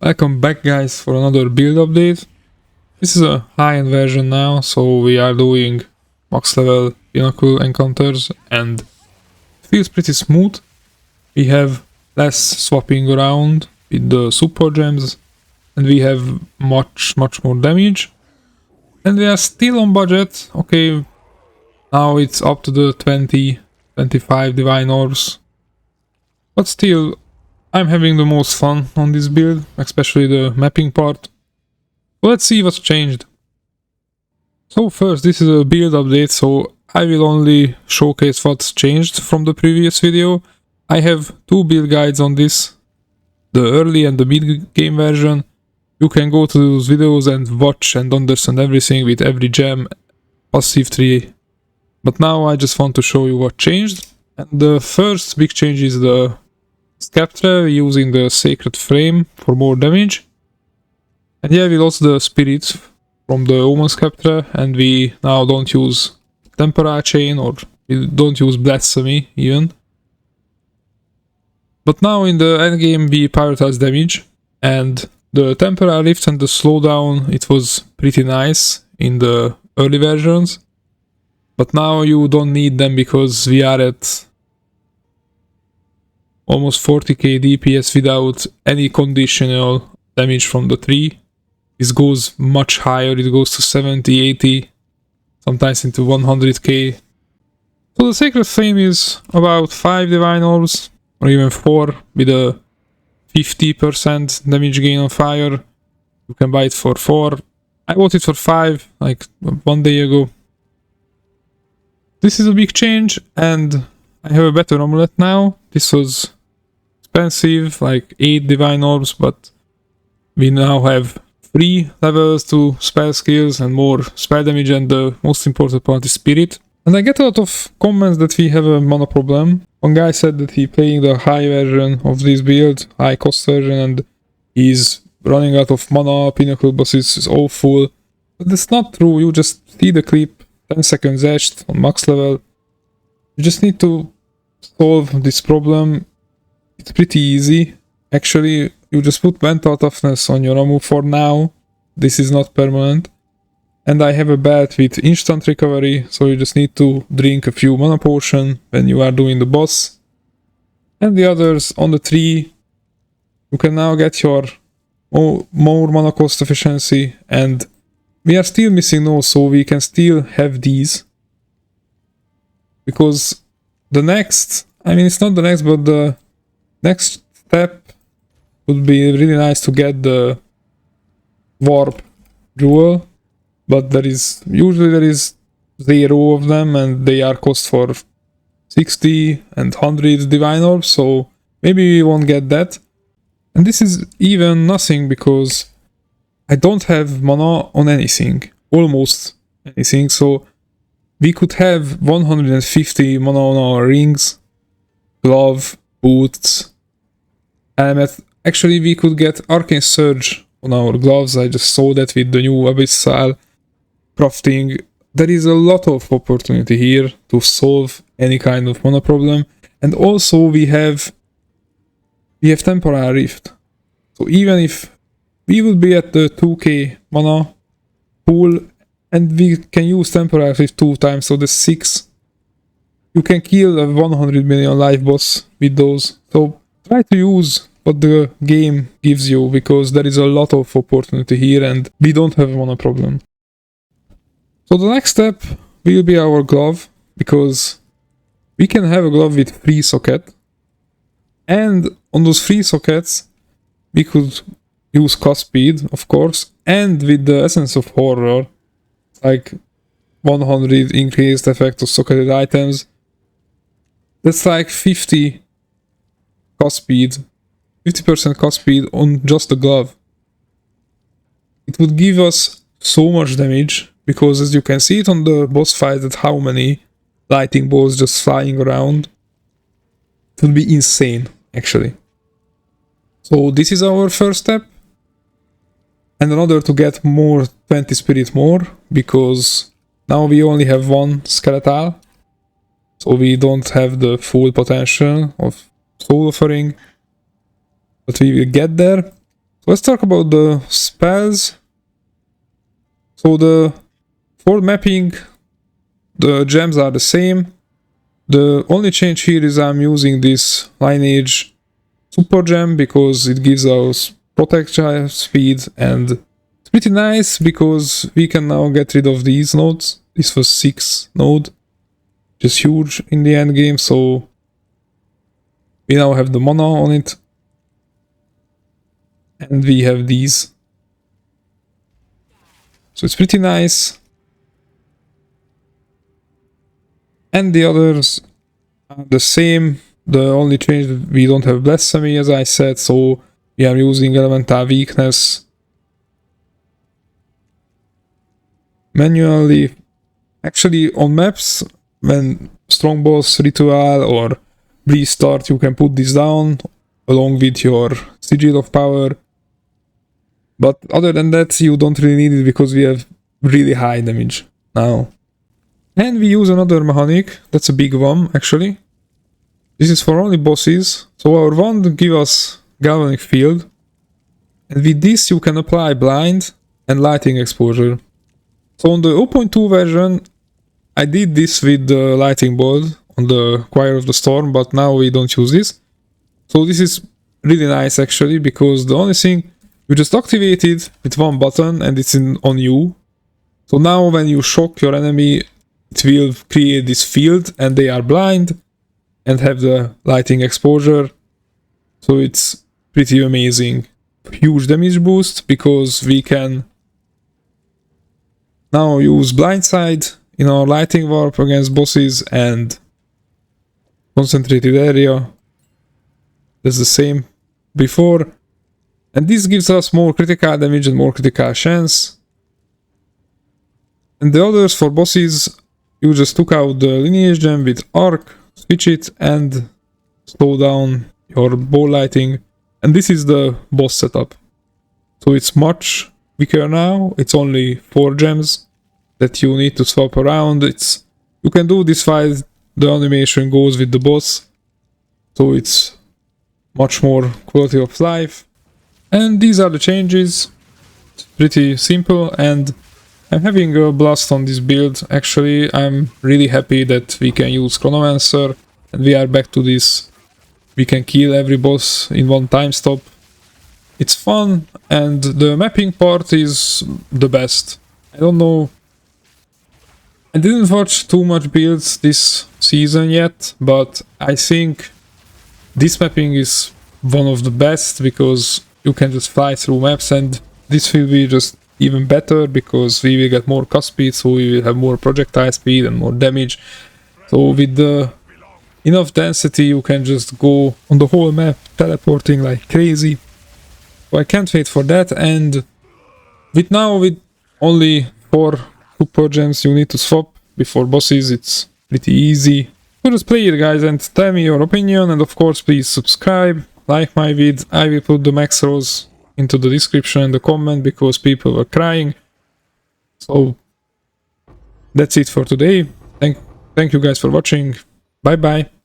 Welcome back guys for another build update. This is a high-end version now, so we are doing max level pinnacle encounters and it feels pretty smooth. We have less swapping around with the support gems and we have much more damage. And we are still on budget. Okay, now it's up to the 20-25 divine orbs. But still, I'm having the most fun on this build, especially the mapping part. So let's see what's changed. So first, this is a build update, so I will only showcase what's changed from the previous video. I have two build guides on this, the early and the mid-game version. You can go to those videos and watch and understand everything with every gem, passive tree. But now I just want to show you what changed. And the first big change is the Sceptre, using the Sacred Frame for more damage. And yeah, we lost the Spirit from the Omen Sceptre, and we now don't use Temporal Chain, or we don't use Blasphemy even. But now in the endgame we prioritize damage, and the Temporal Rift and the Slowdown, it was pretty nice in the early versions. But now you don't need them because we are at almost 40k DPS without any conditional damage from the tree. This goes much higher, it goes to 70, 80, sometimes into 100k. So the Sacred Flame is about 5 Divine Orbs, or even 4, with a 50% damage gain on fire. You can buy it for 4. I bought it for 5, like 1 day ago. This is a big change, and I have a better amulet now. This was expensive, like 8 divine orbs, but we now have 3 levels to spell skills and more spell damage, and the most important part is spirit. And I get a lot of comments that we have a mana problem. One guy said that he playing the high version of this build, high cost version, and he's running out of mana, pinnacle bosses is awful. But that's not true. You just see the clip, 10 seconds etched on max level. You just need to solve this problem. It's pretty easy. Actually, you just put mental toughness on your ammo for now. This is not permanent. And I have a belt with instant recovery, so you just need to drink a few mana potion when you are doing the boss. And the others on the tree, you can now get your more mana cost efficiency, and we are still missing those, so we can still have these. Because the next, I mean, it's not the next, but the next step would be really nice to get the warp jewel, but usually there is 0 of them, and they are cost for 60 and 100 divine orbs, so maybe we won't get that. And this is even nothing because I don't have mana on anything, almost anything, so we could have 150 mana on our rings, glove, boots, helmet. Actually, we could get Arcane Surge on our gloves. I just saw that with the new Abyssal crafting. There is a lot of opportunity here to solve any kind of mana problem. And also we have Temporal Rift. So even if we would be at the 2k mana pool and we can use Temporal Rift 2 times, so the 6, you can kill a 100 million life boss with those. So try to use what the game gives you, because there is a lot of opportunity here and we don't have a mana problem. So the next step will be our glove, because we can have a glove with free socket, and on those free sockets we could use cast speed, of course, and with the Essence of Horror, like 100 increased effect of socketed items, that's like 50 cast speed, 50% cast speed on just the glove. It would give us so much damage, because as you can see it on the boss fight, that how many lightning bolts just flying around. It would be insane, actually. So this is our first step. And another to get more 20 spirit more, because now we only have 1 skeletal. So we don't have the full potential of soul offering. But we will get there. So let's talk about the spells. So for mapping, the gems are the same. The only change here is I'm using this lineage super gem because it gives us projectile speed, and it's pretty nice because we can now get rid of these nodes. This was 6 node, which is huge in the end game, so we now have the mana on it. And we have these. So it's pretty nice. And the others are the same. The only change that we don't have blasphemy, as I said, so we are using elemental weakness manually. Actually, on maps, when strong boss, ritual, or restart, you can put this down along with your sigil of power. But other than that, you don't really need it because we have really high damage now. And we use another mechanic, that's a big one actually. This is for only bosses, so our wand gives us galvanic field. And with this you can apply blind and lighting exposure. So on the 0.2 version, I did this with the lighting bolt on the Choir of the Storm, but now we don't use this. So this is really nice actually, because the only thing, you just activate it with one button and it's on you. So now when you shock your enemy, it will create this field and they are blind and have the lighting exposure. So it's pretty amazing. Huge damage boost because we can now use blindside in our lighting warp against bosses and concentrated area. That's the same before. And this gives us more critical damage and more critical chance. And the others for bosses, you just took out the lineage gem with arc, switch it and slow down your ball lighting. And this is the boss setup. So it's much weaker now. It's only 4 gems that you need to swap around. You can do this while the animation goes with the boss. So it's much more quality of life. And these are the changes. It's pretty simple and I'm having a blast on this build. Actually, I'm really happy that we can use Chronomancer and we are back to this. We can kill every boss in one time stop. It's fun and the mapping part is the best. I don't know. I didn't watch too much builds this season yet, but I think this mapping is one of the best because you can just fly through maps, and this will be just even better because we will get more cast speed, so we will have more projectile speed and more damage. So with the enough density you can just go on the whole map teleporting like crazy. So I can't wait for that. And with only 4 super gems you need to swap before bosses, it's pretty easy. So just play it guys and tell me your opinion, and of course please subscribe, like my vid. I will put the max rolls into the description and the comment because people were crying. So that's it for today. Thank you guys for watching. Bye bye.